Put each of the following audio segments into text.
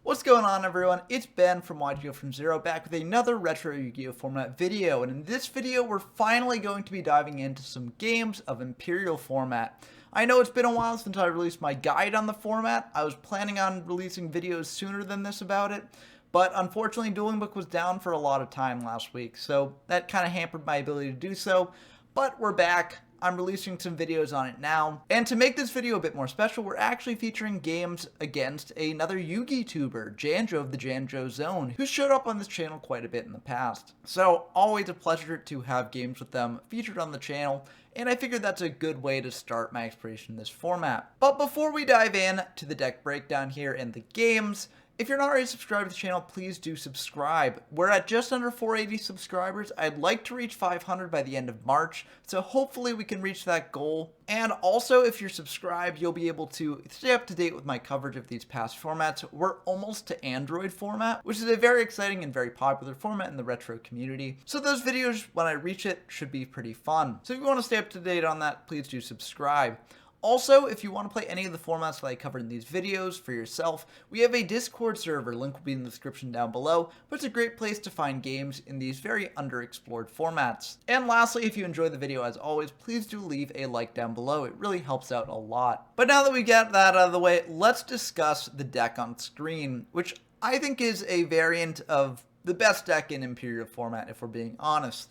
What's going on, everyone? It's Ben from YGO from Zero, back with another retro Yu-Gi-Oh format video, and in this video we're finally going to be diving into some games of Imperial Format. I know it's been a while since I released my guide on the format. I was planning on releasing videos sooner than this about it, but unfortunately Dueling Book was down for a lot of time last week, so that kind of hampered my ability to do so, but we're back. I'm releasing some videos on it now, and to make this video a bit more special, we're actually featuring games against another Yu-Gi tuber, Janjo of the Janjo Zone, who showed up on this channel quite a bit in the past. So always a pleasure to have games with them featured on the channel, and I figured that's a good way to start my exploration in this format. But before we dive in to the deck breakdown here and the games, if you're not already subscribed to the channel, please do subscribe. We're at just under 480 subscribers. I'd like to reach 500 by the end of March, so hopefully we can reach that goal. And also, if you're subscribed, you'll be able to stay up to date with my coverage of these past formats. We're almost to Android format, which is a very exciting and very popular format in the retro community. So those videos, when I reach it, should be pretty fun. So if you want to stay up to date on that, please do subscribe. Also, if you want to play any of the formats that I covered in these videos for yourself, we have a Discord server, link will be in the description down below, but it's a great place to find games in these very underexplored formats. And lastly, if you enjoyed the video as always, please do leave a like down below, it really helps out a lot. But now that we get that out of the way, let's discuss the deck on screen, which I think is a variant of the best deck in Imperial Format, if we're being honest.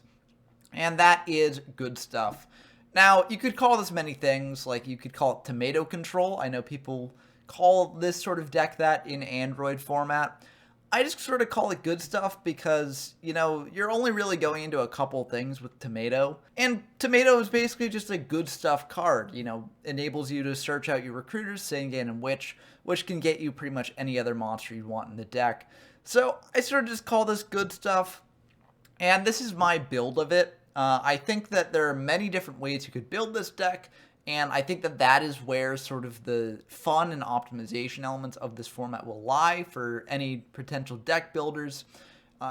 And that is Good Stuff. Now, you could call this many things, like you could call it tomato control. I know people call this sort of deck that in Android format. I just sort of call it Good Stuff because, you know, you're only really going into a couple things with tomato. And tomato is basically just a good stuff card, you know, enables you to search out your recruiters, Sangan and Witch, which can get you pretty much any other monster you want in the deck. So I sort of just call this Good Stuff, and this is my build of it. I think that there are many different ways you could build this deck, and I think that that is where sort of the fun and optimization elements of this format will lie for any potential deck builders.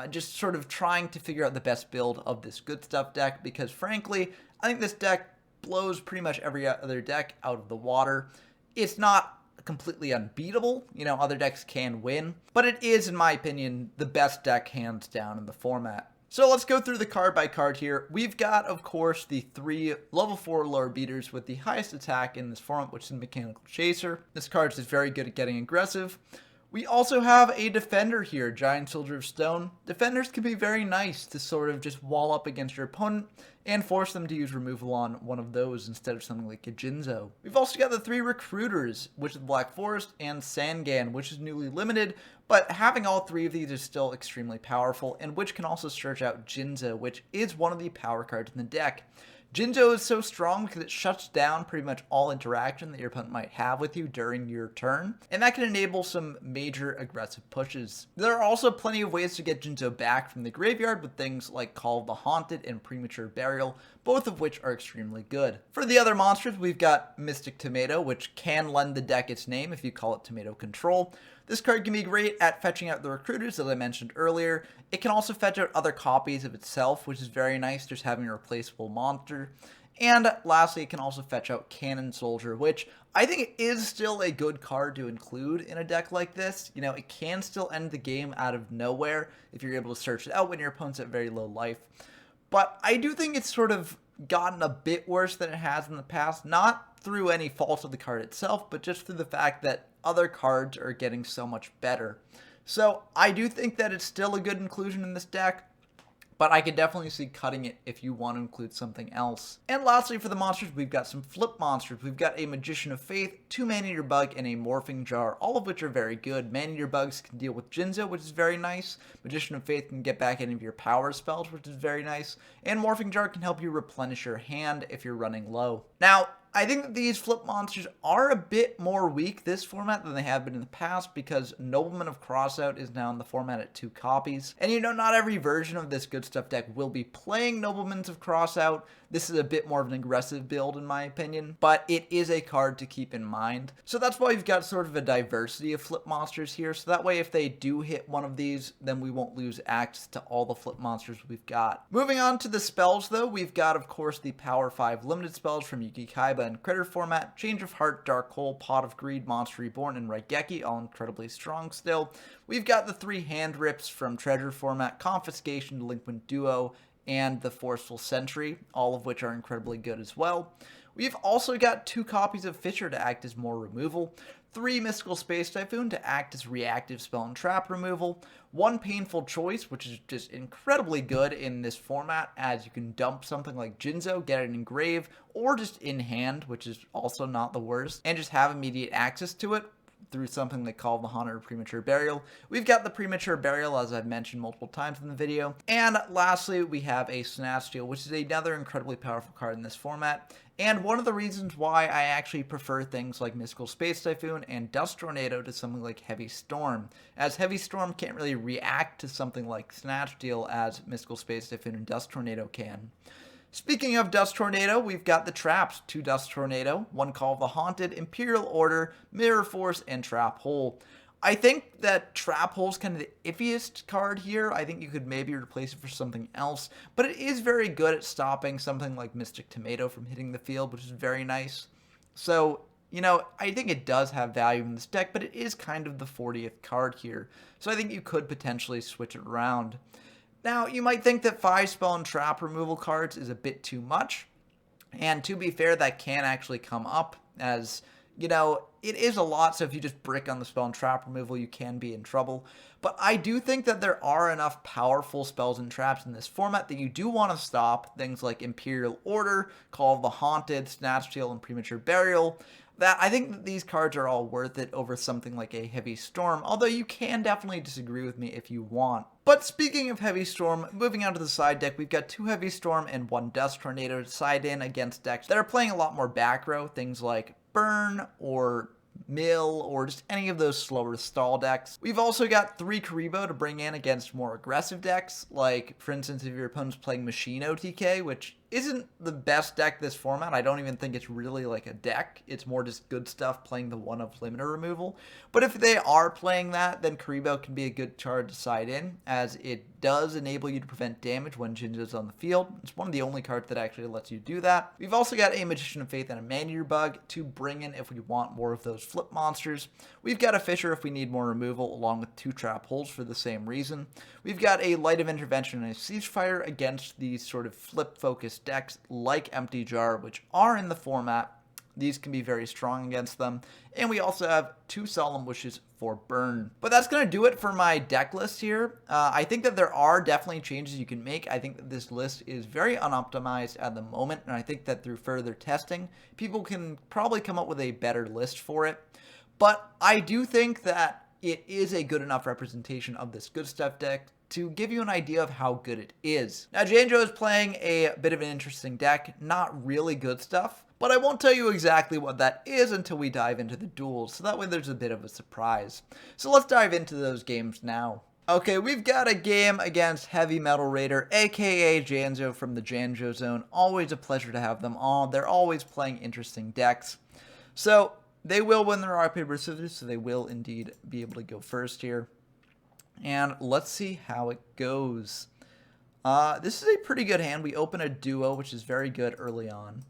Just sort of trying to figure out the best build of this Good Stuff deck, because frankly, I think this deck blows pretty much every other deck out of the water. It's not completely unbeatable, you know, other decks can win, but it is, in my opinion, the best deck hands down in the format. So let's go through the card by card here. We've got, of course, the 3 level 4 lower beaters with the highest attack in this format, which is Mechanical Chaser. This card is very good at getting aggressive. We also have a defender here, Giant Soldier of Stone. Defenders can be very nice to sort of just wall up against your opponent and force them to use removal on one of those instead of something like a Jinzo. We've also got the 3 recruiters, which is Black Forest and Sangan, which is newly limited, but having all 3 of these is still extremely powerful, and which can also search out Jinzo, which is one of the power cards in the deck. Jinzo is so strong because it shuts down pretty much all interaction that your opponent might have with you during your turn, and that can enable some major aggressive pushes. There are also plenty of ways to get Jinzo back from the graveyard with things like Call of the Haunted and Premature Burial, both of which are extremely good. For the other monsters, we've got Mystic Tomato, which can lend the deck its name if you call it Tomato Control. This card can be great at fetching out the recruiters, as I mentioned earlier. It can also fetch out other copies of itself, which is very nice, just having a replaceable monster. And lastly, it can also fetch out Cannon Soldier, which I think is still a good card to include in a deck like this. You know, it can still end the game out of nowhere if you're able to search it out when your opponent's at very low life. But I do think it's sort of gotten a bit worse than it has in the past, not through any fault of the card itself, but just through the fact that other cards are getting so much better. So I do think that it's still a good inclusion in this deck, but I could definitely see cutting it if you want to include something else. And lastly, for the monsters, we've got some flip monsters. We've got a Magician of Faith, 2 Man-Eater Bug, and a Morphing Jar, all of which are very good. Man-Eater Bugs can deal with Jinzo, which is very nice. Magician of Faith can get back any of your power spells, which is very nice. And Morphing Jar can help you replenish your hand if you're running low. Now, I think that these flip monsters are a bit more weak this format than they have been in the past, because Nobleman of Crossout is now in the format at 2 copies. And you know, not every version of this Good Stuff deck will be playing Noblemans of Crossout. This is a bit more of an aggressive build in my opinion, but it is a card to keep in mind. So that's why we've got sort of a diversity of flip monsters here, so that way if they do hit one of these, then we won't lose access to all the flip monsters we've got. Moving on to the spells though, we've got of course the Power 5 limited spells from Yuki Kaiba Bend Critter Format, Change of Heart, Dark Hole, Pot of Greed, Monster Reborn, and Raigeki, all incredibly strong still. We've got the 3 hand rips from Treasure Format, Confiscation, Delinquent Duo, and the Forceful Sentry, all of which are incredibly good as well. We've also got 2 copies of Fisher to act as more removal, 3 Mystical Space Typhoon to act as reactive spell and trap removal, 1 Painful Choice, which is just incredibly good in this format, as you can dump something like Jinzo, get it engraved, or just in hand, which is also not the worst, and just have immediate access to it through something they call the Haunted or Premature Burial. We've got the Premature Burial, as I've mentioned multiple times in the video. And lastly, we have a Snatch Steal, which is another incredibly powerful card in this format. And one of the reasons why I actually prefer things like Mystical Space Typhoon and Dust Tornado to something like Heavy Storm, as Heavy Storm can't really react to something like Snatch Steal as Mystical Space Typhoon and Dust Tornado can. Speaking of Dust Tornado, we've got the traps, 2 Dust Tornado, 1 Call of the Haunted, Imperial Order, Mirror Force, and Trap Hole. I think that Trap Hole is kind of the iffiest card here. I think you could maybe replace it for something else, but it is very good at stopping something like Mystic Tomato from hitting the field, which is very nice. So, you know, I think it does have value in this deck, but it is kind of the 40th card here. So I think you could potentially switch it around. Now, you might think that 5 spell and trap removal cards is a bit too much, and to be fair, that can actually come up, as, you know, it is a lot, so if you just brick on the spell and trap removal, you can be in trouble. But I do think that there are enough powerful spells and traps in this format that you do want to stop things like Imperial Order, Call of the Haunted, Snatch Steal, and Premature Burial. That I think that these cards are all worth it over something like a Heavy Storm, although you can definitely disagree with me if you want. But speaking of Heavy Storm, moving on to the side deck, we've got 2 Heavy Storm and 1 Dust Tornado to side in against decks that are playing a lot more back row, things like Burn or Mill, or just any of those slower stall decks. We've also got 3 Karibo to bring in against more aggressive decks, like, for instance, if your opponent's playing Machine OTK, which isn't the best deck this format. I don't even think it's really like a deck. It's more just good stuff playing the 1-of limiter removal. But if they are playing that, then Karibo can be a good card to side in, as it does enable you to prevent damage when Jinjo's on the field. It's one of the only cards that actually lets you do that. We've also got a Magician of Faith and a Man-Eater Bug to bring in if we want more of those flip monsters. We've got a Fisher if we need more removal, along with 2 Trap Holes for the same reason. We've got a Light of Intervention and a Ceasefire against these sort of flip-focused decks like Empty Jar, which are in the format. These can be very strong against them. And we also have 2 Solemn Wishes for Burn. But that's going to do it for my deck list here. I think that there are definitely changes you can make. I think that this list is very unoptimized at the moment, and I think that through further testing, people can probably come up with a better list for it. But I do think that it is a good enough representation of this good stuff deck to give you an idea of how good it is. Now, Janjo is playing a bit of an interesting deck, not really good stuff, but I won't tell you exactly what that is until we dive into the duels, so that way there's a bit of a surprise. So let's dive into those games now. Okay, we've got a game against Heavy Metal Raider, aka Janjo from the Janjo Zone. Always a pleasure to have them on. They're always playing interesting decks. So they will win their rock, paper, scissors, so they will indeed be able to go first here. And let's see how it goes. This is a pretty good hand. We open a duo, which is very good early on.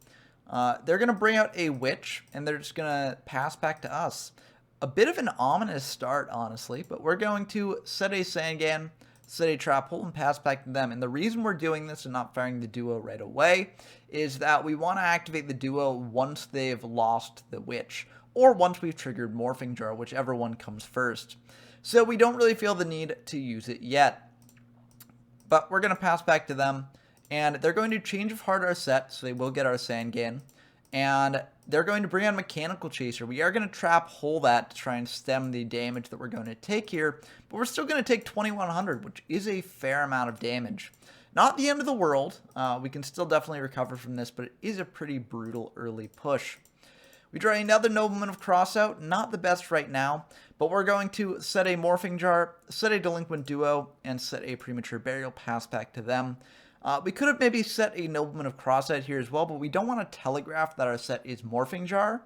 They're going to bring out a Witch, and they're just going to pass back to us. A bit of an ominous start, honestly, but we're going to set a Sangan, set a Trap Hole, and pass back to them. And the reason we're doing this and not firing the duo right away is that we want to activate the duo once they've lost the Witch, or once we've triggered Morphing Jar, whichever one comes first. So we don't really feel the need to use it yet. But we're going to pass back to them, and they're going to Change of Heart our set, so they will get our Sangan. And they're going to bring on Mechanical Chaser. We are going to Trap Hole that to try and stem the damage that we're going to take here, but we're still going to take 2100, which is a fair amount of damage. Not the end of the world. We can still definitely recover from this, but it is a pretty brutal early push. We draw another Nobleman of Crossout, not the best right now, but we're going to set a Morphing Jar, set a Delinquent Duo, and set a Premature Burial, pass back to them. We could have maybe set a Nobleman of Crossout here as well, but we don't want to telegraph that our set is Morphing Jar.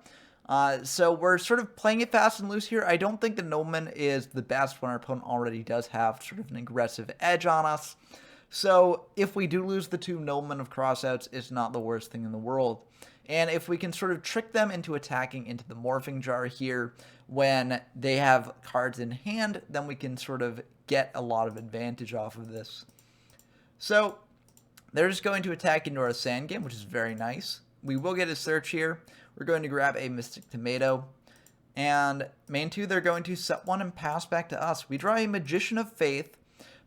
So we're sort of playing it fast and loose here. I don't think the Nobleman is the best when our opponent already does have sort of an aggressive edge on us. So if we do lose the 2 Noblemen of Crossouts, it's not the worst thing in the world. And if we can sort of trick them into attacking into the morphing jar here when they have cards in hand, then we can sort of get a lot of advantage off of this. So they're just going to attack into our Sandgame, which is very nice. We will get a search here. We're going to grab a Mystic Tomato. And main 2, they're going to set 1 and pass back to us. We draw a Magician of Faith,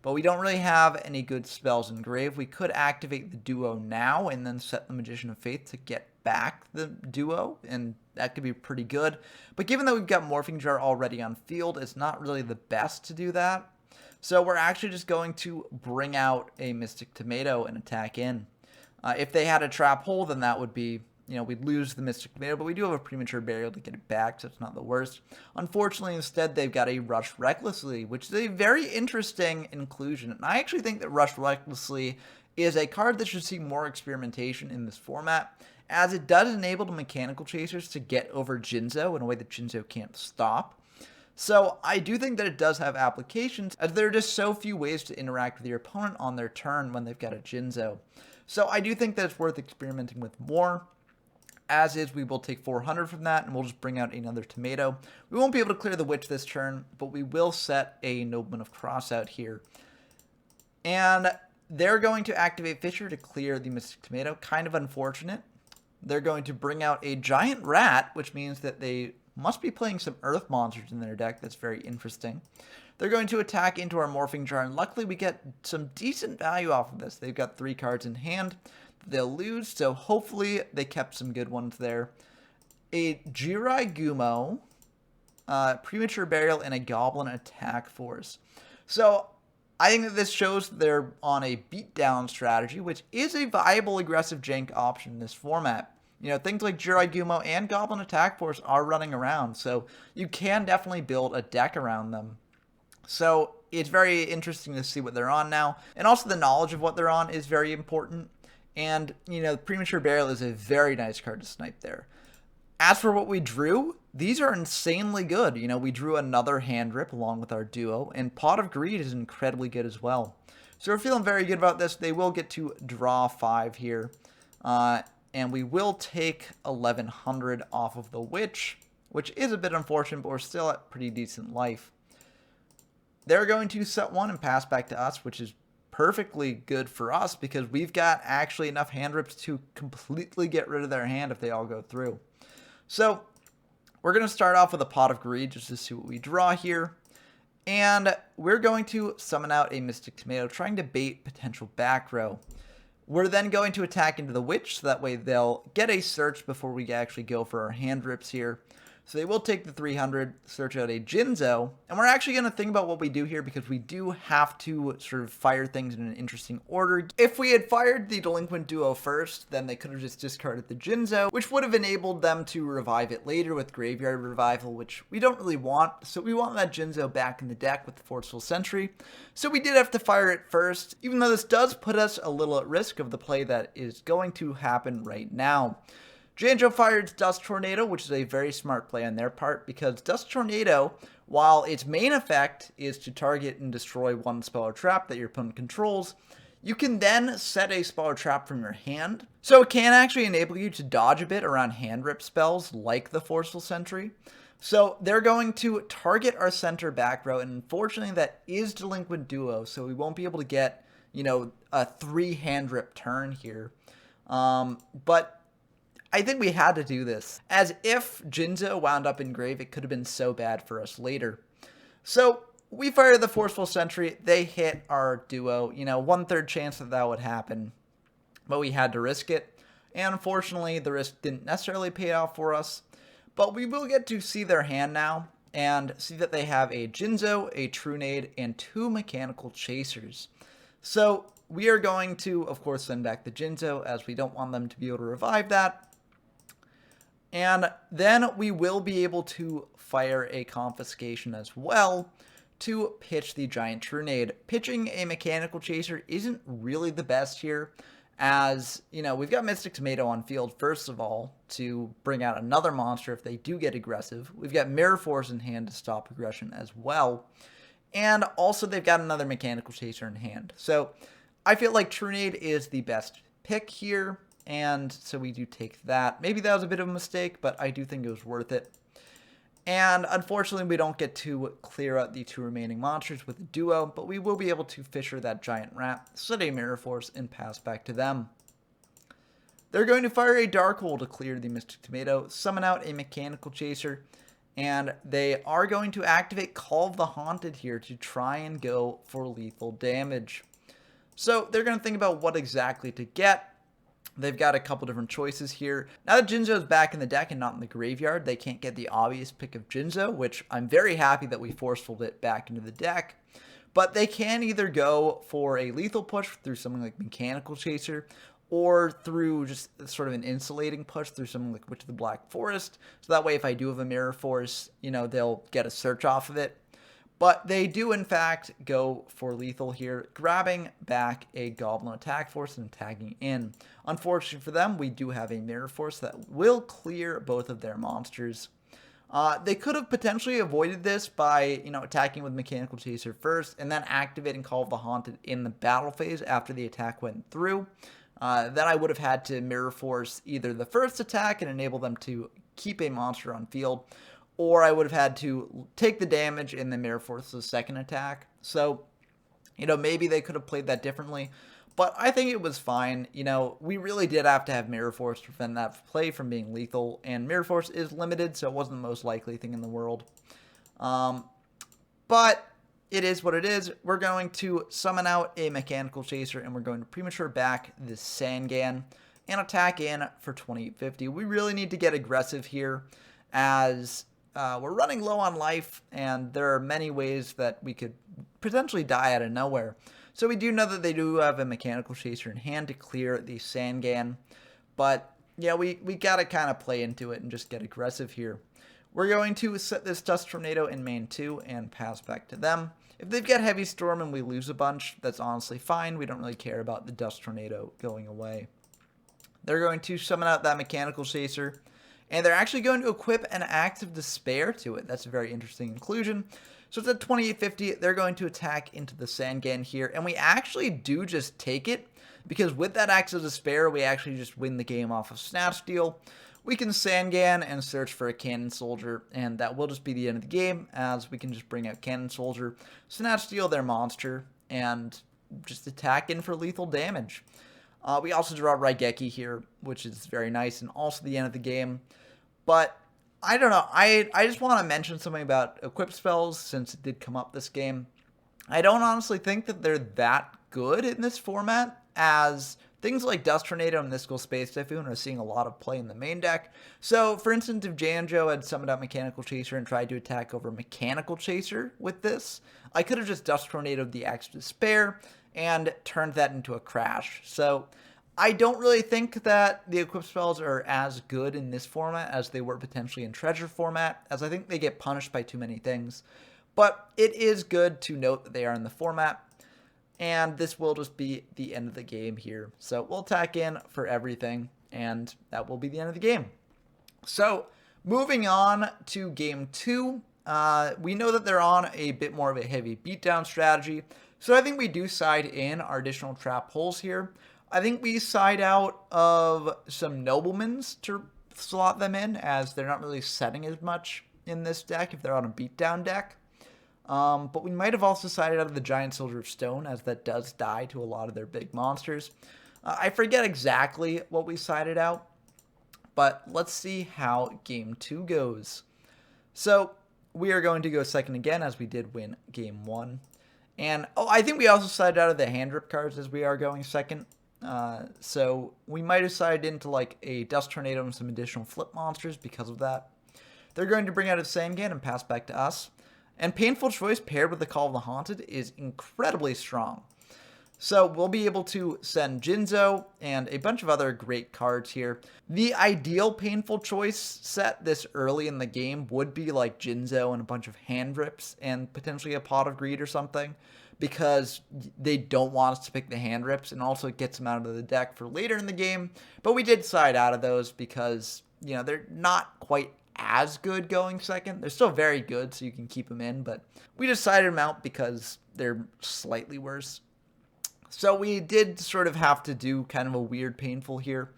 but we don't really have any good spells in grave. We could activate the duo now and then set the Magician of Faith to get back the duo, and that could be pretty good. But given that we've got Morphing Jar already on field, it's not really the best to do that. So we're actually just going to bring out a Mystic Tomato and attack in. If they had a Trap Hole, then that would be, we'd lose the Mystic Tomato, but we do have a Premature Burial to get it back, so it's not the worst. Unfortunately, instead, they've got a Rush Recklessly, which is a very interesting inclusion. And I actually think that Rush Recklessly is a card that should see more experimentation in this format, as it does enable the Mechanical Chasers to get over Jinzo in a way that Jinzo can't stop. So I do think that it does have applications, as there are just so few ways to interact with your opponent on their turn when they've got a Jinzo. So I do think that it's worth experimenting with more. As is, we will take 400 from that, and we'll just bring out another tomato. We won't be able to clear the Witch this turn, but we will set a Nobleman of Cross out here. And they're going to activate Fisher to clear the Mystic Tomato. Kind of unfortunate. They're going to bring out a Giant Rat, which means that they must be playing some Earth monsters in their deck. That's very interesting. They're going to attack into our Morphing Jar, and luckily we get some decent value off of this. They've got 3 cards in hand. They'll lose, so hopefully they kept some good ones there. A Jirai Gumo, Premature Burial, and a Goblin Attack Force. So I think that this shows that they're on a beatdown strategy, which is a viable aggressive jank option in this format. Things like Jirai Gumo and Goblin Attack Force are running around, so you can definitely build a deck around them. So it's very interesting to see what they're on now, and also the knowledge of what they're on is very important. And, Premature Burial is a very nice card to snipe there. As for what we drew, these are insanely good. We drew another Hand Rip along with our duo, and Pot of Greed is incredibly good as well. So we're feeling very good about this. They will get to draw 5 here. And we will take 1100 off of the Witch, which is a bit unfortunate, but we're still at pretty decent life. They're going to set 1 and pass back to us, which is perfectly good for us because we've got actually enough hand rips to completely get rid of their hand if they all go through. So we're going to start off with a Pot of Greed just to see what we draw here. And we're going to summon out a Mystic Tomato, trying to bait potential back row. We're then going to attack into the Witch, so that way they'll get a search before we actually go for our hand rips here. So they will take the 300, search out a Jinzo, and we're actually going to think about what we do here because we do have to sort of fire things in an interesting order. If we had fired the Delinquent Duo first, then they could have just discarded the Jinzo, which would have enabled them to revive it later with Graveyard Revival, which we don't really want. So we want that Jinzo back in the deck with the Forceful Sentry. So we did have to fire it first, even though this does put us a little at risk of the play that is going to happen right now. Janjo fires Dust Tornado, which is a very smart play on their part, because Dust Tornado, while its main effect is to target and destroy one spell or trap that your opponent controls, you can then set a spell or trap from your hand. So it can actually enable you to dodge a bit around hand rip spells like the Forceful Sentry. So they're going to target our center back row, and unfortunately that is Delinquent Duo, so we won't be able to get, a 3 hand rip turn here. But I think we had to do this, as if Jinzo wound up in grave, it could have been so bad for us later. So we fired the Forceful Sentry, they hit our duo, 1/3 chance that that would happen, but we had to risk it, and unfortunately the risk didn't necessarily pay off for us, but we will get to see their hand now, and see that they have a Jinzo, a Trunade, and 2 Mechanical Chasers. So we are going to, of course, send back the Jinzo, as we don't want them to be able to revive that. And then we will be able to fire a Confiscation as well to pitch the Giant Trunade. Pitching a Mechanical Chaser isn't really the best here, as, we've got Mystic Tomato on field, first of all, to bring out another monster if they do get aggressive. We've got Mirror Force in hand to stop aggression as well. And also they've got another Mechanical Chaser in hand. So I feel like Trunade is the best pick here. and so we do take that. Maybe that was a bit of a mistake, but I do think it was worth it. And unfortunately, we don't get to clear out the 2 remaining monsters with a duo, but we will be able to fisher that giant rat, set a Mirror Force, and pass back to them. They're going to fire a Dark Hole to clear the Mystic Tomato, summon out a Mechanical Chaser, and they are going to activate Call of the Haunted here to try and go for lethal damage. So they're going to think about what exactly to get. They've got a couple different choices here. Now that Jinzo is back in the deck and not in the graveyard, they can't get the obvious pick of Jinzo, which I'm very happy that we forcefuled it back into the deck. But they can either go for a lethal push through something like Mechanical Chaser, or through just sort of an insulating push through something like Witch of the Black Forest. So that way, if I do have a Mirror Force, they'll get a search off of it. But they do, in fact, go for lethal here, grabbing back a Goblin Attack Force and tagging in. Unfortunately for them, we do have a Mirror Force that will clear both of their monsters. They could have potentially avoided this by, attacking with Mechanical Chaser first, and then activating Call of the Haunted in the battle phase after the attack went through. Then I would have had to Mirror Force either the first attack and enable them to keep a monster on field, or I would have had to take the damage and then Mirror Force the second attack. So, maybe they could have played that differently. But I think it was fine. We really did have to have Mirror Force to prevent that play from being lethal. And Mirror Force is limited, so it wasn't the most likely thing in the world. But it is what it is. We're going to summon out a Mechanical Chaser, and we're going to premature back this Sangan and attack in for 2850. We really need to get aggressive here, as we're running low on life, and there are many ways that we could potentially die out of nowhere. So we do know that they do have a Mechanical Chaser in hand to clear the Sangan, but yeah, we got to kind of play into it and just get aggressive here. We're going to set this Dust Tornado in main 2 and pass back to them. If they've got Heavy Storm and we lose a bunch, that's honestly fine. We don't really care about the Dust Tornado going away. They're going to summon out that Mechanical Chaser, and they're actually going to equip an Act of Despair to it. That's a very interesting inclusion. So it's at 2850. They're going to attack into the Sangan here, and we actually do just take it, because with that Act of Despair, we actually just win the game off of Snatch Steal. We can Sangan and search for a Cannon Soldier, and that will just be the end of the game, as we can just bring out Cannon Soldier, Snatch Steal their monster, and just attack in for lethal damage. We also draw Raigeki here, which is very nice, and also the end of the game. But I don't know, I just want to mention something about equip spells, since it did come up this game. I don't honestly think that they're that good in this format, as things like Dust Tornado and Mystical Space Typhoon are seeing a lot of play in the main deck. So, for instance, if Janjo had summoned out Mechanical Chaser and tried to attack over Mechanical Chaser with this, I could have just Dust Tornadoed the Axe of Despair and turned that into a crash. So, I don't really think that the equip spells are as good in this format as they were potentially in Treasure format, as I think they get punished by too many things. But it is good to note that they are in the format, and this will just be the end of the game here. So we'll attack in for everything, and that will be the end of the game. So moving on to game 2, we know that they're on a bit more of a heavy beatdown strategy, so I think we do side in our additional trap holes here. I think we side out of some Noblemans to slot them in, as they're not really setting as much in this deck if they're on a beatdown deck. But we might have also sided out of the Giant Soldier of Stone, as that does die to a lot of their big monsters. I forget exactly what we sided out, but let's see how game 2 goes. So we are going to go second again, as we did win game 1. And I think we also sided out of the hand rip cards, as we are going second. So we might have sided into like a Dust Tornado and some additional flip monsters because of that. They're going to bring out a Sangan and pass back to us. And Painful Choice paired with the Call of the Haunted is incredibly strong. So we'll be able to send Jinzo and a bunch of other great cards here. The ideal Painful Choice set this early in the game would be like Jinzo and a bunch of hand rips and potentially a Pot of Greed or something, because they don't want us to pick the hand rips, and also it gets them out of the deck for later in the game. But we did side out of those because, they're not quite as good going second. They're still very good, so you can keep them in, but we just sided them out because they're slightly worse. So we did sort of have to do kind of a weird painful here.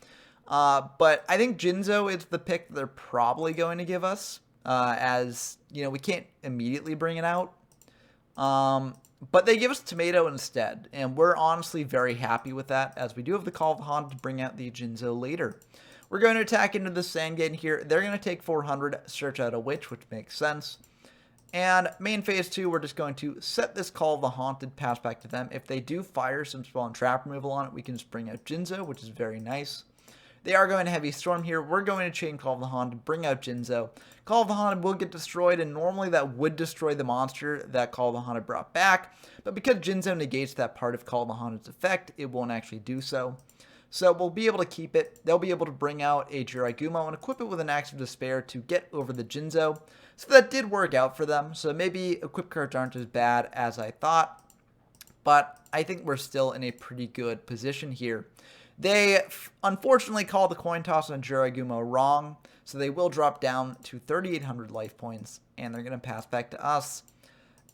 But I think Jinzo is the pick that they're probably going to give us, as, we can't immediately bring it out. But they give us Tomato instead, and we're honestly very happy with that, as we do have the Call of the Haunted to bring out the Jinzo later. We're going to attack into the Sangan here. They're going to take 400, search out a Witch, which makes sense. And main phase 2, we're just going to set this Call of the Haunted, pass back to them. If they do fire some spell and trap removal on it, we can just bring out Jinzo, which is very nice. They are going to Heavy Storm here. We're going to chain Call of the Haunted, bring out Jinzo. Call of the Haunted will get destroyed, and normally that would destroy the monster that Call of the Haunted brought back. But because Jinzo negates that part of Call of the Haunted's effect, it won't actually do so. So we'll be able to keep it. They'll be able to bring out a Jiraigumo and equip it with an Axe of Despair to get over the Jinzo. So that did work out for them. So maybe equip cards aren't as bad as I thought. But I think we're still in a pretty good position here. They unfortunately called the coin toss on Jiraigumo wrong, so they will drop down to 3,800 life points, and they're going to pass back to us.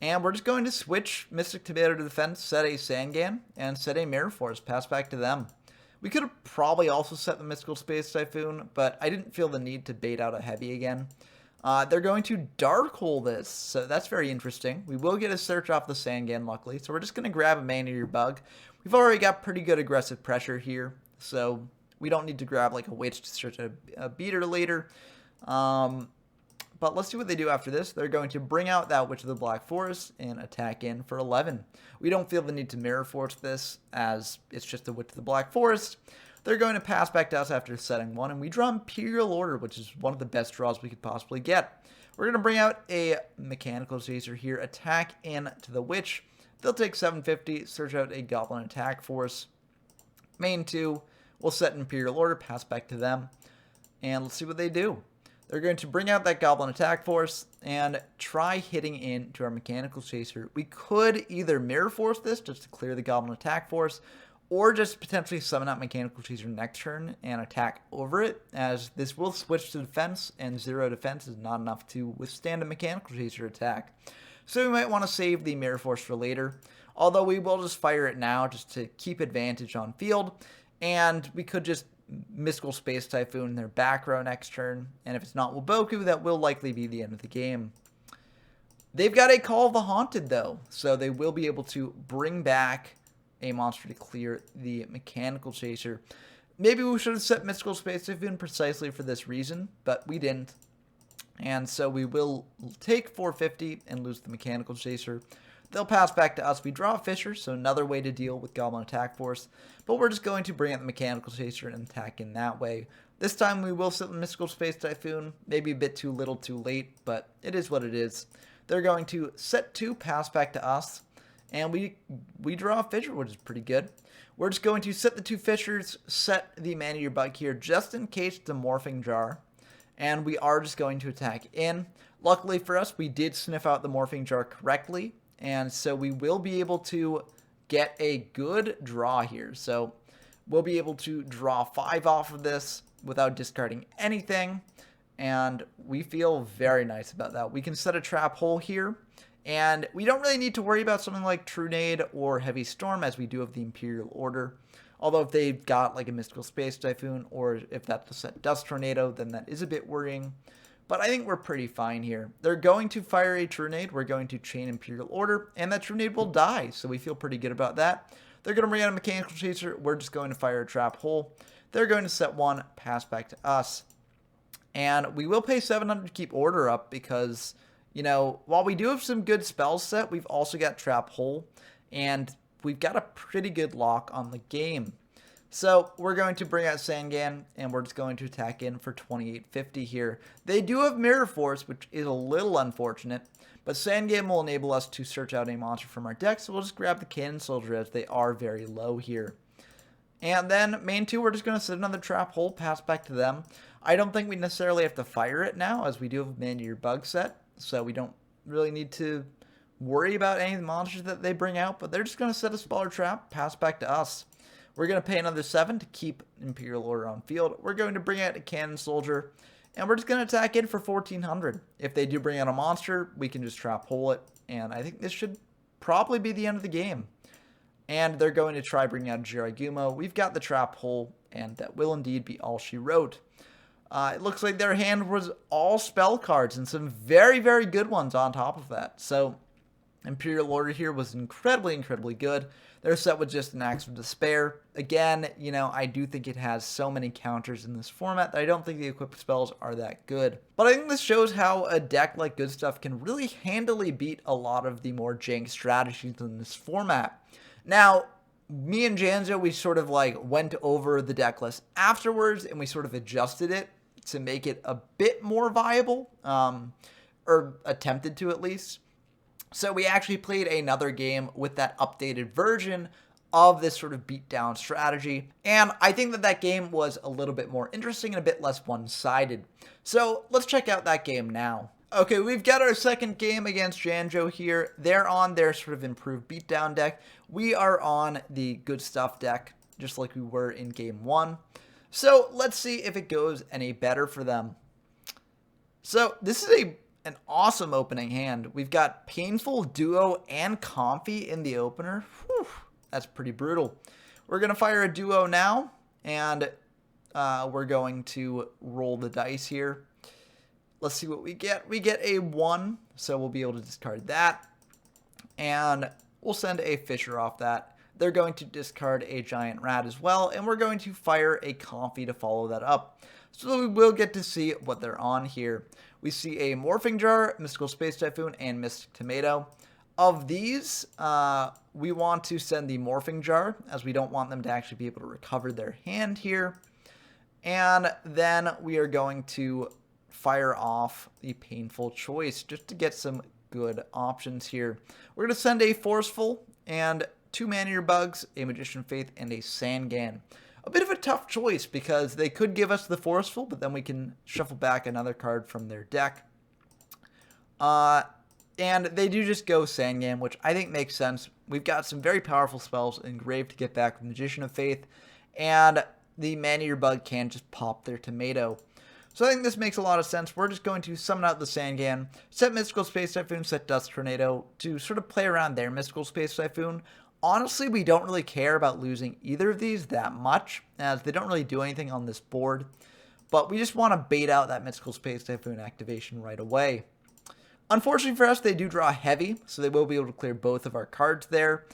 And we're just going to switch Mystic Tomato to defense, set a Sangan, and set a Mirror Force, pass back to them. We could have probably also set the Mystical Space Typhoon, but I didn't feel the need to bait out a heavy again. They're going to Dark Hole this, so that's very interesting. We will get a search off the Sangan, luckily, so we're just going to grab a Man-Eater Bug. We've already got pretty good aggressive pressure here, so we don't need to grab like a Witch to search a beater later. But let's see what they do after this. They're going to bring out that Witch of the Black Forest and attack in for 11. We don't feel the need to Mirror Force this, as it's just a Witch of the Black Forest. They're going to pass back to us after setting 1, and we draw Imperial Order, which is one of the best draws we could possibly get. We're going to bring out a Mechanical Chaser here, attack in to the Witch. They'll take 750, search out a Goblin Attack Force. Main 2, we'll set Imperial Order, pass back to them, and let's see what they do. They're going to bring out that Goblin Attack Force and try hitting into our Mechanical Chaser. We could either Mirror Force this just to clear the Goblin Attack Force, or just potentially summon out Mechanical Chaser next turn and attack over it, as this will switch to defense, and 0 defense is not enough to withstand a Mechanical Chaser attack. So we might want to save the Mirror Force for later, although we will just fire it now just to keep advantage on field, and we could just Mystical Space Typhoon their back row next turn, and if it's not Waboku, that will likely be the end of the game. They've got a Call of the Haunted though, so they will be able to bring back a monster to clear the Mechanical Chaser. Maybe we should have set Mystical Space Typhoon precisely for this reason, but we didn't. And so we will take 450 and lose the Mechanical Chaser. They'll pass back to us. We draw a Fisher, so another way to deal with Goblin Attack Force. But we're just going to bring out the Mechanical Chaser and attack in that way. This time we will set the Mystical Space Typhoon. Maybe a bit too little too late, but it is what it is. They're going to set 2, pass back to us. And we draw a Fisher, which is pretty good. We're just going to set the 2 Fishers, set the Man-Eater Bug here, just in case the Morphing Jar. And we are just going to attack in. Luckily for us, we did sniff out the Morphing Jar correctly. And so we will be able to get a good draw here. So we'll be able to draw 5 off of this without discarding anything. And we feel very nice about that. We can set a Trap Hole here. And we don't really need to worry about something like Trunade or Heavy Storm, as we do have the Imperial Order. Although if they've got like a Mystical Space Typhoon, or if that's the set Dust Tornado, then that is a bit worrying. But I think we're pretty fine here. They're going to fire a Trunade. We're going to chain Imperial Order, and that Trunade will die, so we feel pretty good about that. They're going to bring out a Mechanical Chaser. We're just going to fire a Trap Hole. They're going to set 1, pass back to us. And we will pay 700 to keep Order up because, while we do have some good spells set, we've also got Trap Hole, and we've got a pretty good lock on the game. So we're going to bring out Sangan, and we're just going to attack in for 2850 here. They do have Mirror Force, which is a little unfortunate, but Sangan will enable us to search out a monster from our deck, so we'll just grab the Cannon Soldier as they are very low here. And then main 2, we're just going to set another Trap Hole, pass back to them. I don't think we necessarily have to fire it now, as we do have a Man-Eater Bug set, so we don't really need to worry about any of the monsters that they bring out, but they're just going to set a smaller trap, pass back to us. We're going to pay another 7 to keep Imperial Order on field. We're going to bring out a Cannon Soldier, and we're just going to attack in for 1400. If they do bring out a monster, we can just Trap Hole it, and I think this should probably be the end of the game. And they're going to try bringing out Jiraiya. We've got the Trap Hole, and that will indeed be all she wrote. It looks like their hand was all spell cards and some very, very good ones on top of that. So Imperial Order here was incredibly, incredibly good. Their set was just an Axe of Despair. Again, you know, I do think it has so many counters in this format that I don't think the equipped spells are that good. But I think this shows how a deck like Good Stuff can really handily beat a lot of the more jank strategies in this format. Now, me and Janjo, we sort of like went over the deck list afterwards and we sort of adjusted it to make it a bit more viable, or attempted to at least. So we actually played another game with that updated version of this sort of beatdown strategy. And I think that that game was a little bit more interesting and a bit less one-sided. So let's check out that game now. Okay, we've got our second game against Janjo here. They're on their sort of improved beatdown deck. We are on the Good Stuff deck, just like we were in game one. So let's see if it goes any better for them. So this is an awesome opening hand. We've got Painful, Duo, and Comfy in the opener. Whew, that's pretty brutal. We're going to fire a Duo now, and we're going to roll the dice here. Let's see what we get. We get a 1, so we'll be able to discard that. And we'll send a Fisher off that. They're going to discard a Giant Rat as well, and we're going to fire a Comfy to follow that up. So we will get to see what they're on here. We see a Morphing Jar, Mystical Space Typhoon, and Mystic Tomato. Of these, we want to send the Morphing Jar, as we don't want them to actually be able to recover their hand here. And then we are going to fire off the Painful Choice, just to get some good options here. We're going to send a Forceful, and 2 Man-Eater Bugs, a Magician Faith, and a Sangan. A bit of a tough choice because they could give us the Forceful, but then we can shuffle back another card from their deck. And they do just go Sangan, which I think makes sense. We've got some very powerful spells engraved to get back with Magician of Faith, and the Man-Eater Bug can just pop their Tomato. So I think this makes a lot of sense. We're just going to summon out the Sangan, set Mystical Space Typhoon, set Dust Tornado to sort of play around their Mystical Space Typhoon. Honestly, we don't really care about losing either of these that much, as they don't really do anything on this board. But we just want to bait out that Mystical Space Typhoon activation right away. Unfortunately for us, they do draw heavy, so they will be able to clear both of our cards there.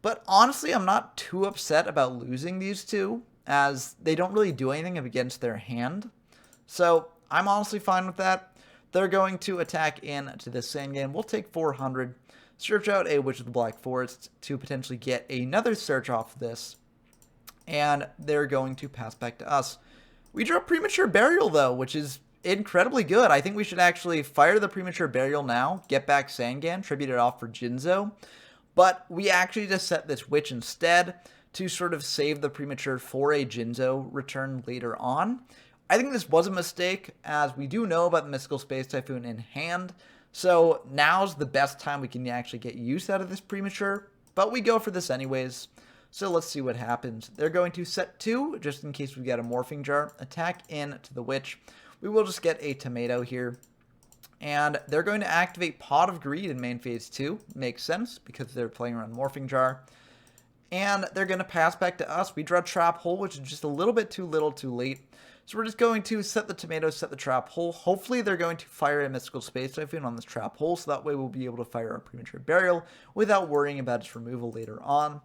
But honestly, I'm not too upset about losing these two, as they don't really do anything against their hand. So I'm honestly fine with that. They're going to attack into this Sangan. We'll take 400. Search out a Witch of the Black Forest to potentially get another search off this. And they're going to pass back to us. We draw Premature Burial, though, which is incredibly good. I think we should actually fire the Premature Burial now, get back Sangan, tribute it off for Jinzo. But we actually just set this Witch instead to sort of save the Premature for a Jinzo return later on. I think this was a mistake, as we do know about the Mystical Space Typhoon in hand. So now's the best time we can actually get use out of this Premature, but we go for this anyways. So let's see what happens. They're going to set 2, just in case we get a Morphing Jar, attack into the Witch. We will just get a Tomato here. And they're going to activate Pot of Greed in main phase 2. Makes sense, because they're playing around Morphing Jar. And they're going to pass back to us. We draw Trap Hole, which is just a little bit too little too late. So we're just going to set the Tomato, set the Trap Hole. Hopefully they're going to fire a Mystical Space Typhoon on this Trap Hole, so that way we'll be able to fire our Premature Burial without worrying about its removal later on.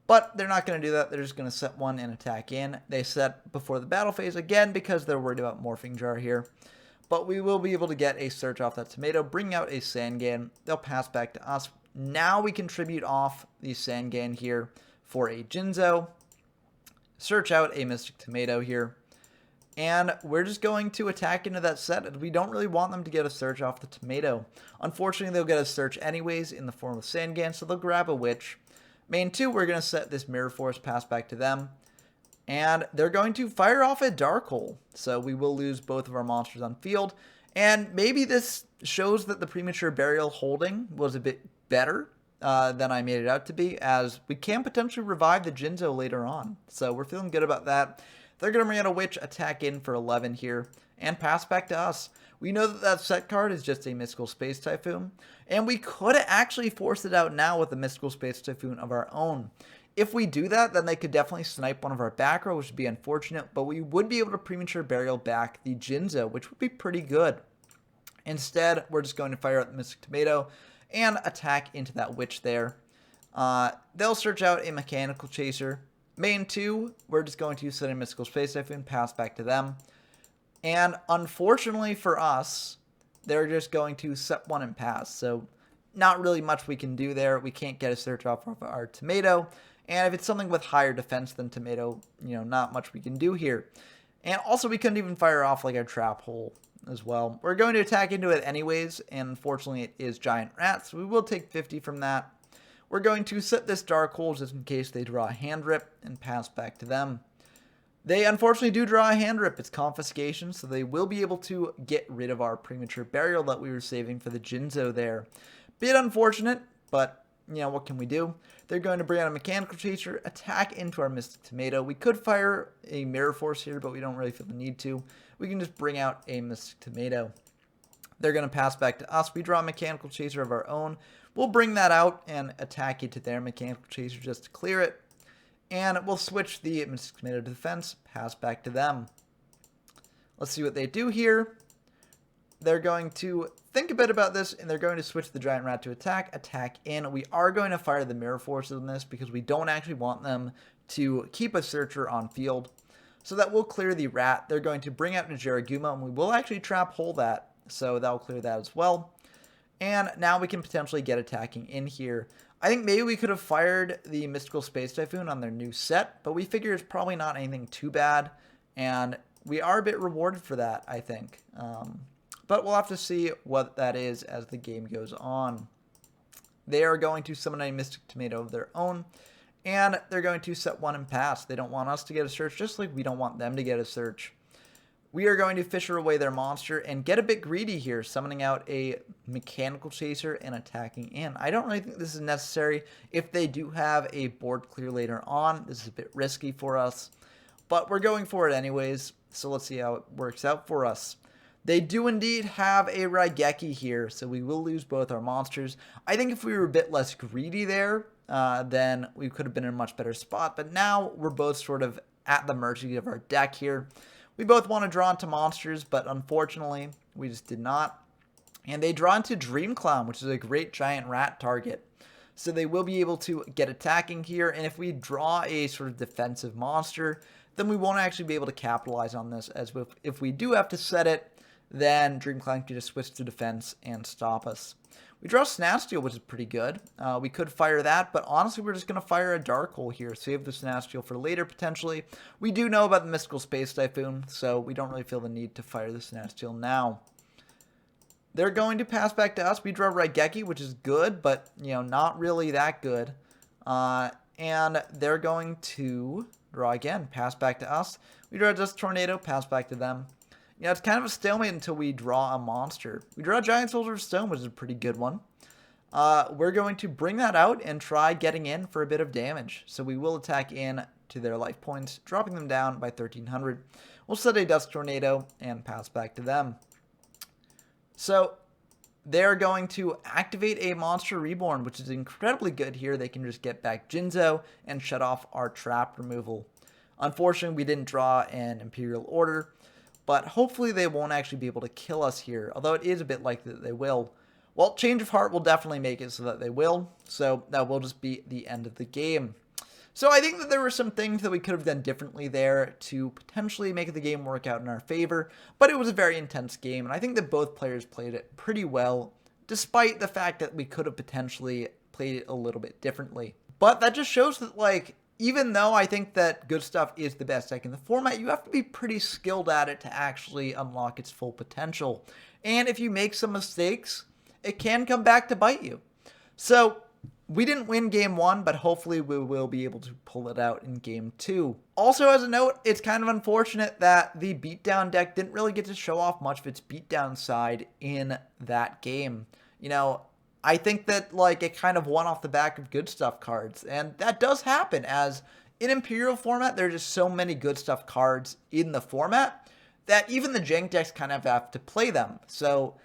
But they're not going to do that. They're just going to set 1 and attack in. They set before the battle phase again because they're worried about Morphing Jar here. But we will be able to get a search off that Tomato, bring out a Sangan. They'll pass back to us. Now we can tribute off the Sangan here for a Jinzo. Search out a Mystic Tomato here. And we're just going to attack into that set. We don't really want them to get a search off the Tomato. Unfortunately, they'll get a search anyways in the form of Sangan, so they'll grab a Witch. Main 2, we're going to set this Mirror Force, pass back to them. And they're going to fire off a Dark Hole. So we will lose both of our monsters on field. And maybe this shows that the Premature Burial holding was a bit better than I made it out to be, as we can potentially revive the Jinzo later on. So we're feeling good about that. They're going to bring out a Witch, attack in for 11 here, and pass back to us. We know that that set card is just a Mystical Space Typhoon, and we could actually force it out now with a Mystical Space Typhoon of our own. If we do that, then they could definitely snipe one of our back row, which would be unfortunate, but we would be able to premature burial back the Jinzo, which would be pretty good. Instead, we're just going to fire out the Mystic Tomato and attack into that Witch there. They'll search out a Mechanical Chaser. Main 2, we're just going to set a Mystical Space Typhoon, pass back to them. And unfortunately for us, they're just going to set 1 and pass. So not really much we can do there. We can't get a search off of our Tomato. And if it's something with higher defense than Tomato, not much we can do here. And also, we couldn't even fire off like our Trap Hole as well. We're going to attack into it anyways, and unfortunately it is Giant Rat, so we will take 50 from that. We're going to set this Dark Hole just in case they draw a Hand Rip and pass back to them. They unfortunately do draw a Hand Rip. It's Confiscation, so they will be able to get rid of our premature burial that we were saving for the Jinzo there. Bit unfortunate, but what can we do? They're going to bring out a Mechanical Chaser, attack into our Mystic Tomato. We could fire a Mirror Force here, but we don't really feel the need to. We can just bring out a Mystic Tomato. They're going to pass back to us. We draw a Mechanical Chaser of our own. We'll bring that out and attack into their Mechanical Chaser just to clear it. And we'll switch the Mystic Tomato to defense, pass back to them. Let's see what they do here. They're going to think a bit about this, and they're going to switch the Giant Rat to attack in. We are going to fire the Mirror Force on this because we don't actually want them to keep a Searcher on field. So that will clear the Rat. They're going to bring out Najaraguma, and we will actually Trap Hole that. So that will clear that as well. And now we can potentially get attacking in here. I think maybe we could have fired the Mystical Space Typhoon on their new set, but we figure it's probably not anything too bad. And we are a bit rewarded for that, I think. But we'll have to see what that is as the game goes on. They are going to summon a Mystic Tomato of their own, and they're going to set 1 and pass. They don't want us to get a search, just like we don't want them to get a search. We are going to Fisher away their monster and get a bit greedy here, summoning out a Mechanical Chaser and attacking in. I don't really think this is necessary. If they do have a board clear later on, this is a bit risky for us, but we're going for it anyways, so let's see how it works out for us. They do indeed have a Raigeki here, so we will lose both our monsters. I think if we were a bit less greedy there, then we could have been in a much better spot, but now we're both sort of at the mercy of our deck here. We both want to draw into monsters, but unfortunately, we just did not. And they draw into Dream Clown, which is a great Giant Rat target. So they will be able to get attacking here, and if we draw a sort of defensive monster, then we won't actually be able to capitalize on this, as if we do have to set it, then Dream Clown can just switch to defense and stop us. We draw Snapsteel, which is pretty good. We could fire that, but honestly, we're just going to fire a Dark Hole here. Save the Snapsteel for later, potentially. We do know about the Mystical Space Typhoon, so we don't really feel the need to fire the Snapsteel now. They're going to pass back to us. We draw Raigeki, which is good, but, not really that good. And they're going to draw again, pass back to us. We draw Dust Tornado, pass back to them. It's kind of a stalemate until we draw a monster. We draw a Giant Soldier of Stone, which is a pretty good one. We're going to bring that out and try getting in for a bit of damage. So we will attack in to their life points, dropping them down by 1,300. We'll set a Dust Tornado and pass back to them. So they're going to activate a Monster Reborn, which is incredibly good here. They can just get back Jinzo and shut off our trap removal. Unfortunately, we didn't draw an Imperial Order, but hopefully they won't actually be able to kill us here, although it is a bit likely that they will. Well, Change of Heart will definitely make it so that they will, so that will just be the end of the game. So I think that there were some things that we could have done differently there to potentially make the game work out in our favor, but it was a very intense game, and I think that both players played it pretty well, despite the fact that we could have potentially played it a little bit differently. But that just shows that, even though I think that Good Stuff is the best deck in the format, you have to be pretty skilled at it to actually unlock its full potential. And if you make some mistakes, it can come back to bite you. So we didn't win game 1, but hopefully we will be able to pull it out in game 2. Also, as a note, it's kind of unfortunate that the beatdown deck didn't really get to show off much of its beatdown side in that game. I think that, it kind of won off the back of Good Stuff cards, and that does happen, as in Imperial format, there are just so many Good Stuff cards in the format that even the jank decks kind of have to play them. So,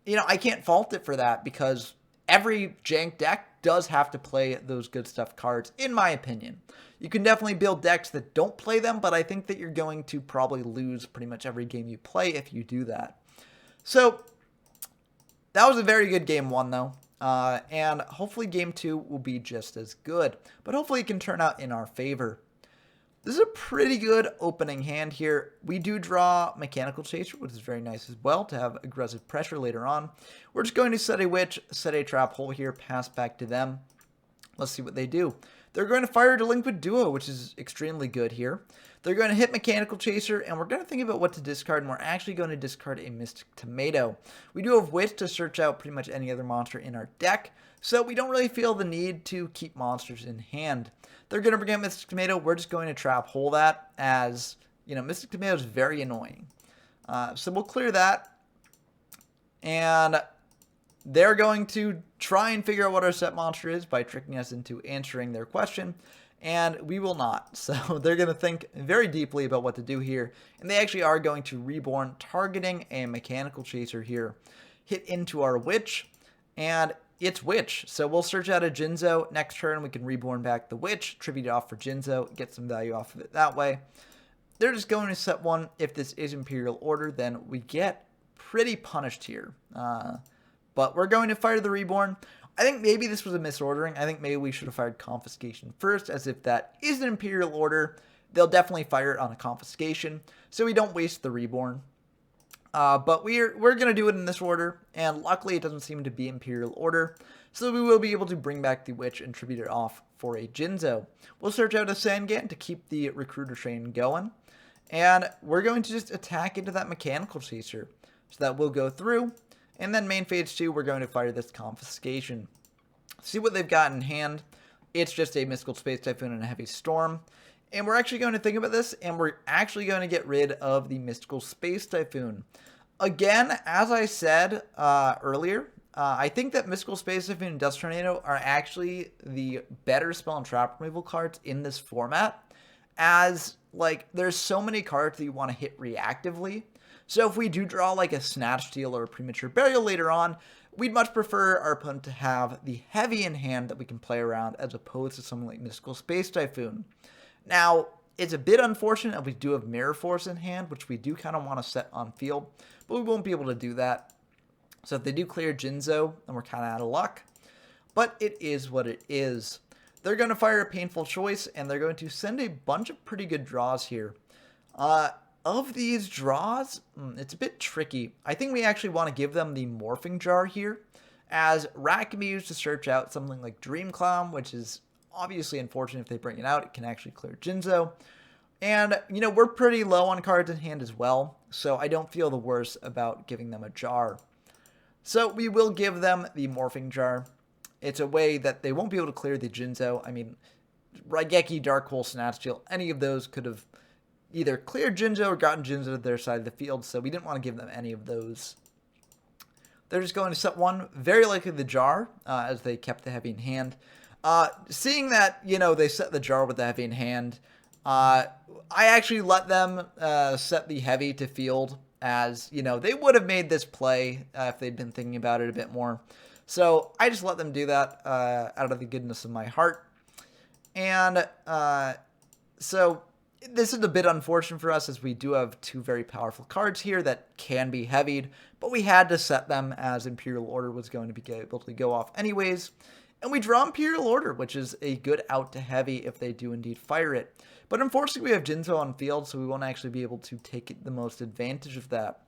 I can't fault it for that because every jank deck does have to play those good stuff cards, in my opinion. You can definitely build decks that don't play them, but I think that you're going to probably lose pretty much every game you play if you do that. So, that was a very good game 1, though. And hopefully game 2 will be just as good. But hopefully it can turn out in our favor. This is a pretty good opening hand here. We do draw Mechanical Chaser, which is very nice as well to have aggressive pressure later on. We're just going to set a Witch, set a Trap Hole here, pass back to them. Let's see what they do. They're going to fire Delinquent Duo, which is extremely good here. They're going to hit Mechanical Chaser, and we're going to think about what to discard, and we're actually going to discard a Mystic Tomato. We do have Witch to search out pretty much any other monster in our deck, so we don't really feel the need to keep monsters in hand. They're going to bring out Mystic Tomato. We're just going to Trap Hole that, as, Mystic Tomato is very annoying. So we'll clear that, and they're going to try and figure out what our set monster is by tricking us into answering their question, and we will not. So they're going to think very deeply about what to do here, and they actually are going to Reborn, targeting a Mechanical Chaser here. Hit into our Witch, and it's Witch. So we'll search out a Jinzo. Next turn, we can Reborn back the Witch, tribute it off for Jinzo, get some value off of it that way. They're just going to set one. If this is Imperial Order, then we get pretty punished here. But we're going to fire the Reborn. I think maybe this was a misordering. I think maybe we should have fired Confiscation first, as if that is an Imperial Order. They'll definitely fire it on a Confiscation, so we don't waste the Reborn. But we're going to do it in this order, and luckily it doesn't seem to be Imperial Order, so we will be able to bring back the Witch and tribute it off for a Jinzo. We'll search out a Sangan to keep the Recruiter train going, and we're going to just attack into that Mechanical Chaser. So that will go through, and then main phase 2, we're going to fire this Confiscation. See what they've got in hand. It's just a Mystical Space Typhoon and a Heavy Storm. And we're actually going to think about this, and we're actually going to get rid of the Mystical Space Typhoon. Again, as I said earlier, I think that Mystical Space Typhoon and Dust Tornado are actually the better spell and trap removal cards in this format, as, there's so many cards that you want to hit reactively. So if we do draw, a Snatch Steal or a Premature Burial later on, we'd much prefer our opponent to have the heavy in hand that we can play around, as opposed to something like Mystical Space Typhoon. Now, it's a bit unfortunate that we do have Mirror Force in hand, which we do kind of want to set on field, but we won't be able to do that. So if they do clear Jinzo, then we're kind of out of luck. But it is what it is. They're going to fire a Painful Choice, and they're going to send a bunch of pretty good draws here. Of these draws, it's a bit tricky. I think we actually want to give them the Morphing Jar here, as Rat can be used to search out something like Dream Clown, which is obviously unfortunate. If they bring it out, it can actually clear Jinzo. And, we're pretty low on cards in hand as well, so I don't feel the worst about giving them a jar. So we will give them the Morphing Jar. It's a way that they won't be able to clear the Jinzo. I mean, Raigeki, Dark Hole, Snatch Steal, any of those could have either cleared Jinzo or gotten Jinzo to their side of the field, so we didn't want to give them any of those. They're just going to set one, very likely the jar, as they kept the heavy in hand. Seeing that, they set the jar with the heavy in hand, I actually let them set the heavy to field, as, they would have made this play if they'd been thinking about it a bit more. So I just let them do that out of the goodness of my heart. And so this is a bit unfortunate for us, as we do have two very powerful cards here that can be heavied, but we had to set them, as Imperial Order was going to be able to go off anyways. And we draw Imperial Order, which is a good out to heavy if they do indeed fire it. But unfortunately, we have Jinzo on field, so we won't actually be able to take the most advantage of that.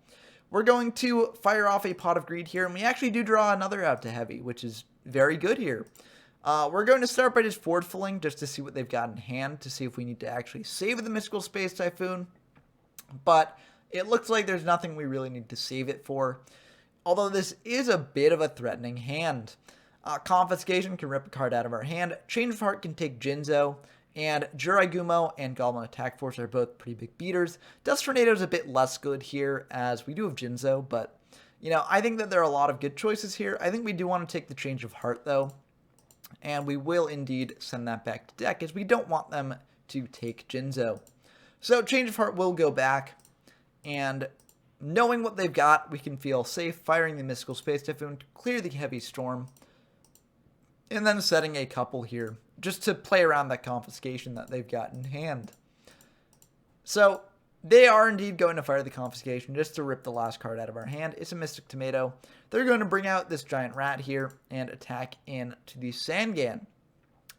We're going to fire off a Pot of Greed here, and we actually do draw another out to heavy, which is very good here. We're going to start by just forward-filling, just to see what they've got in hand, to see if we need to actually save the Mystical Space Typhoon. But it looks like there's nothing we really need to save it for, although this is a bit of a threatening hand. Confiscation can rip a card out of our hand. Change of Heart can take Jinzo, and Juraigumo and Goblin Attack Force are both pretty big beaters. Dust Tornado is a bit less good here, as we do have Jinzo, but, I think that there are a lot of good choices here. I think we do want to take the Change of Heart, though, and we will indeed send that back to deck, as we don't want them to take Jinzo. So Change of Heart will go back, and knowing what they've got, we can feel safe firing the Mystical Space Typhoon to clear the Heavy Storm, and then setting a couple here just to play around that confiscation that they've got in hand. So they are indeed going to fire the confiscation just to rip the last card out of our hand. It's a Mystic Tomato. They're going to bring out this giant rat here and attack into the Sangan.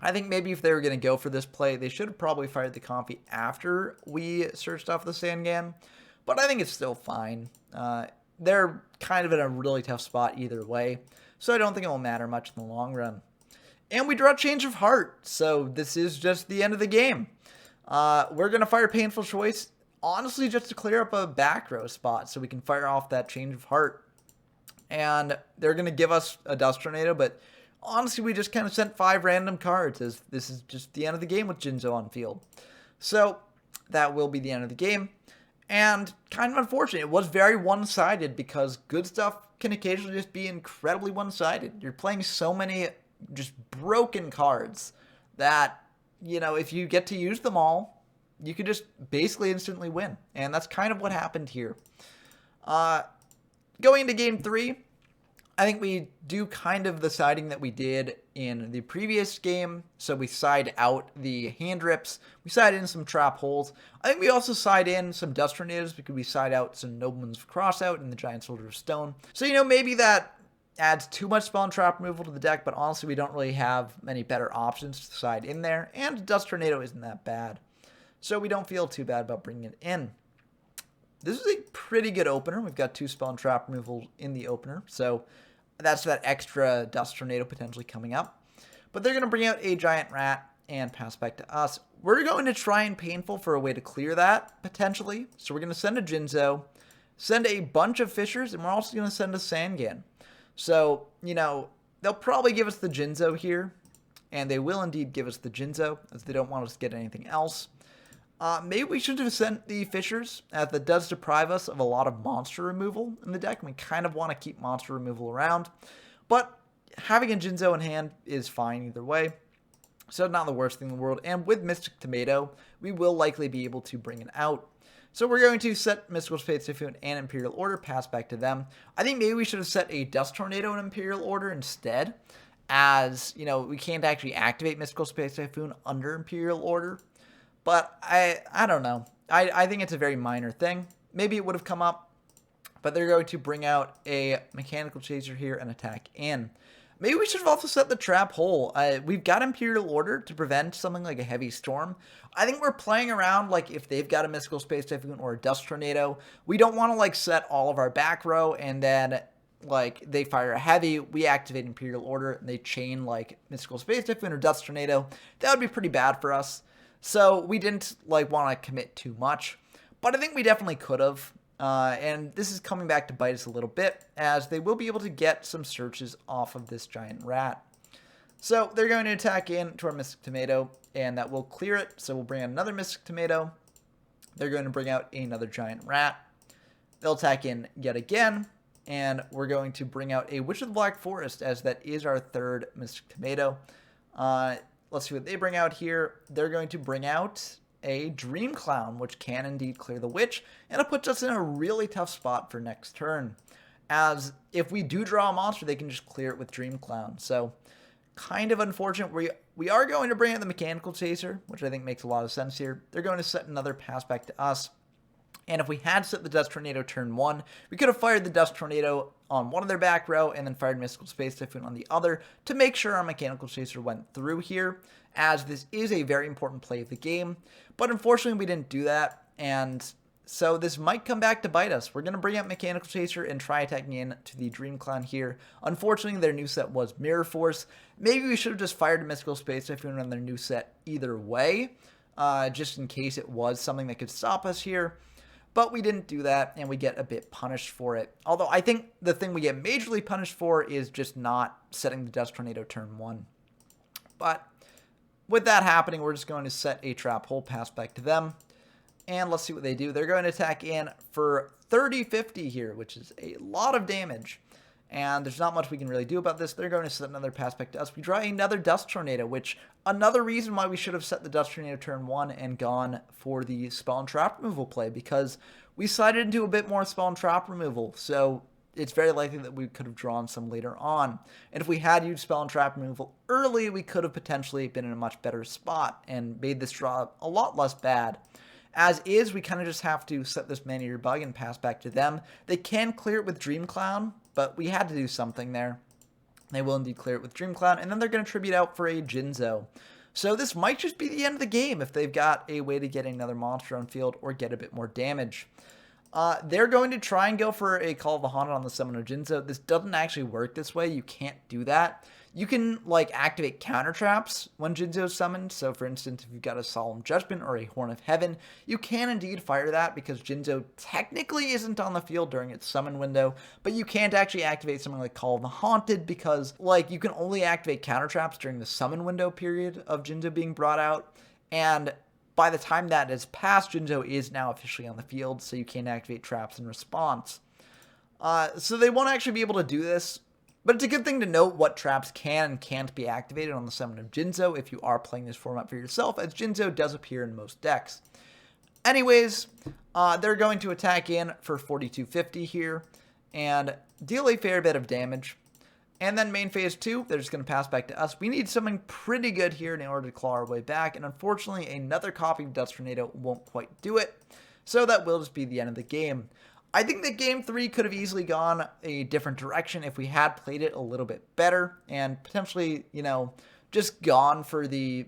I think maybe if they were going to go for this play, they should have probably fired the Confi after we searched off the Sangan, but I think it's still fine. They're kind of in a really tough spot either way, so I don't think it will matter much in the long run. And we draw Change of Heart, so this is just the end of the game. We're going to fire Painful Choice, honestly just to clear up a back row spot so we can fire off that Change of Heart. And they're going to give us a Dust Tornado, but honestly we just kind of sent 5 random cards, as this is just the end of the game with Jinzo on field. So that will be the end of the game. And kind of unfortunate, it was very one-sided because good stuff can occasionally just be incredibly one-sided. You're playing so many just broken cards that, you know, if you get to use them all, you could just basically instantly win. And that's kind of what happened here. Going into game 3, I think we do kind of the siding that we did in the previous game. So we side out the hand rips. We side in some trap holes. I think we also side in some Dust Tornadoes because we side out some Nobleman's Crossout and the Giant Soldier of Stone. So, you know, maybe that adds too much spell and trap removal to the deck, but honestly we don't really have many better options to side in there, and Dust Tornado isn't that bad. So we don't feel too bad about bringing it in. This is a pretty good opener. We've got 2 spell and trap removal in the opener, so that's that extra Dust Tornado potentially coming up. But they're going to bring out a giant rat and pass back to us. We're going to try and Painful for a way to clear that, potentially. So we're going to send a Jinzo, send a bunch of Fissures, and we're also going to send a Sangan. So, you know, they'll probably give us the Jinzo here, and they will indeed give us the Jinzo, as they don't want us to get anything else. Maybe we should have sent the Fissures, as that does deprive us of a lot of monster removal in the deck, and we kind of want to keep monster removal around. But having a Jinzo in hand is fine either way, so not the worst thing in the world. And with Mystic Tomato, we will likely be able to bring it out. So we're going to set Mystical Space Typhoon and Imperial Order, pass back to them. I think maybe we should have set a Dust Tornado and Imperial Order instead, as, you know, we can't actually activate Mystical Space Typhoon under Imperial Order. But I don't know. I think it's a very minor thing. Maybe it would have come up, but they're going to bring out a Mechanical Chaser here and attack in. Maybe we should have also set the Trap Hole. We've got Imperial Order to prevent something like a Heavy Storm. I think we're playing around, like, if they've got a Mystical Space Typhoon or a Dust Tornado, we don't want to, like, set all of our back row and then, like, they fire a Heavy, we activate Imperial Order, and they chain, like, Mystical Space Typhoon or Dust Tornado. That would be pretty bad for us. So we didn't, like, want to commit too much. But I think we definitely could have. And this is coming back to bite us a little bit, as they will be able to get some searches off of this giant rat. So they're going to attack into our Mystic Tomato, and that will clear it. So we'll bring out another Mystic Tomato. They're going to bring out another giant rat. They'll attack in yet again, and we're going to bring out a Witch of the Black Forest, as that is our 3rd Mystic Tomato. Let's see what they bring out here. They're going to bring out a Dream Clown, which can indeed clear the Witch, and it puts us in a really tough spot for next turn, as if we do draw a monster, they can just clear it with Dream Clown. So kind of unfortunate. We are going to bring out the Mechanical Chaser, which I think makes a lot of sense here. They're going to set another pass back to us, and if we had set the Dust Tornado turn 1, we could have fired the Dust Tornado on one of their back row and then fired Mystical Space Typhoon on the other to make sure our Mechanical Chaser went through here, as this is a very important play of the game. But unfortunately, we didn't do that, and so this might come back to bite us. We're going to bring out Mechanical Chaser and try attacking in to the Dream Clown here. Unfortunately, their new set was Mirror Force. Maybe we should have just fired a Mystical Space Typhoon on their new set either way, just in case it was something that could stop us here. But we didn't do that, and we get a bit punished for it. Although I think the thing we get majorly punished for is just not setting the Dust Tornado turn 1. But with that happening, we're just going to set a Trap Hole, pass back to them. And let's see what they do. They're going to attack in for 30-50 here, which is a lot of damage. And there's not much we can really do about this. They're going to set another pass back to us. We draw another Dust Tornado, which another reason why we should have set the Dust Tornado turn 1 and gone for the Spell and Trap removal play, because we slided into a bit more spell and trap removal, so it's very likely that we could have drawn some later on. And if we had used spell and trap removal early, we could have potentially been in a much better spot and made this draw a lot less bad. As is, we kind of just have to set this Man-Eater bug and pass back to them. They can clear it with Dream Clown, but we had to do something there. They will indeed clear it with Dream Clown, and then they're going to tribute out for a Jinzo. So this might just be the end of the game if they've got a way to get another monster on field or get a bit more damage. They're going to try and go for a Call of the Haunted on the summon of Jinzo. This doesn't actually work this way. You can't do that. You can, like, activate counter traps when Jinzo is summoned. So, for instance, if you've got a Solemn Judgment or a Horn of Heaven, you can indeed fire that because Jinzo technically isn't on the field during its summon window, but you can't actually activate something like Call of the Haunted because, like, you can only activate counter traps during the summon window period of Jinzo being brought out, and by the time that is passed, Janjo is now officially on the field, so you can't activate traps in response. So they won't actually be able to do this, but it's a good thing to note what traps can and can't be activated on the summon of Jinzo if you are playing this format for yourself, as Jinzo does appear in most decks. Anyways, they're going to attack in for 4250 here and deal a fair bit of damage. And then main phase 2, they're just going to pass back to us. We need something pretty good here in order to claw our way back, and unfortunately another copy of Dust Tornado won't quite do it, so that will just be the end of the game. I think that game 3 could have easily gone a different direction if we had played it a little bit better, and potentially, you know, just gone for the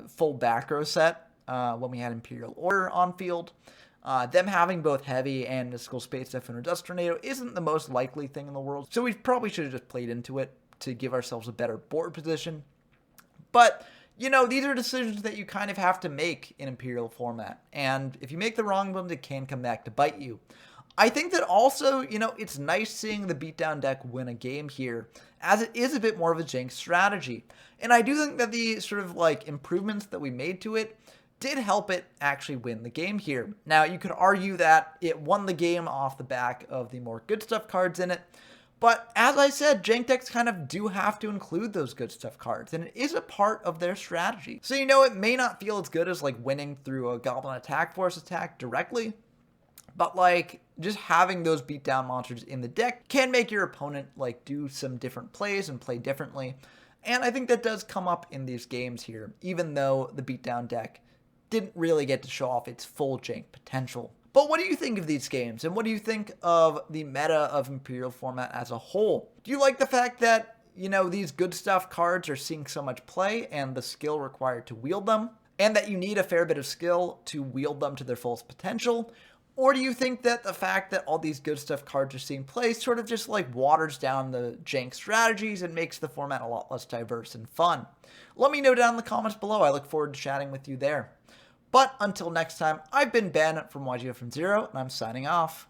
full back row set when we had Imperial Order on field. Them having both Heavy and Mystical Space Defender Dust Tornado isn't the most likely thing in the world, so we probably should have just played into it to give ourselves a better board position. But, you know, these are decisions that you kind of have to make in Imperial format, and if you make the wrong ones, it can come back to bite you. I think that also, you know, it's nice seeing the beatdown deck win a game here, as it is a bit more of a jank strategy. And I do think that the sort of, like, improvements that we made to it did help it actually win the game here. Now, you could argue that it won the game off the back of the more good stuff cards in it, but as I said, jank decks kind of do have to include those good stuff cards, and it is a part of their strategy. So, you know, it may not feel as good as, like, winning through a Goblin Attack Force attack directly, but, like, just having those beatdown monsters in the deck can make your opponent, like, do some different plays and play differently, and I think that does come up in these games here, even though the beatdown deck didn't really get to show off its full jank potential. But what do you think of these games, and what do you think of the meta of Imperial format as a whole? Do you like the fact that, you know, these good stuff cards are seeing so much play and the skill required to wield them, and that you need a fair bit of skill to wield them to their fullest potential? Or do you think that the fact that all these good stuff cards are seeing play sort of just like waters down the jank strategies and makes the format a lot less diverse and fun? Let me know down in the comments below. I look forward to chatting with you there. But until next time, I've been Ben from YGO from Zero, and I'm signing off.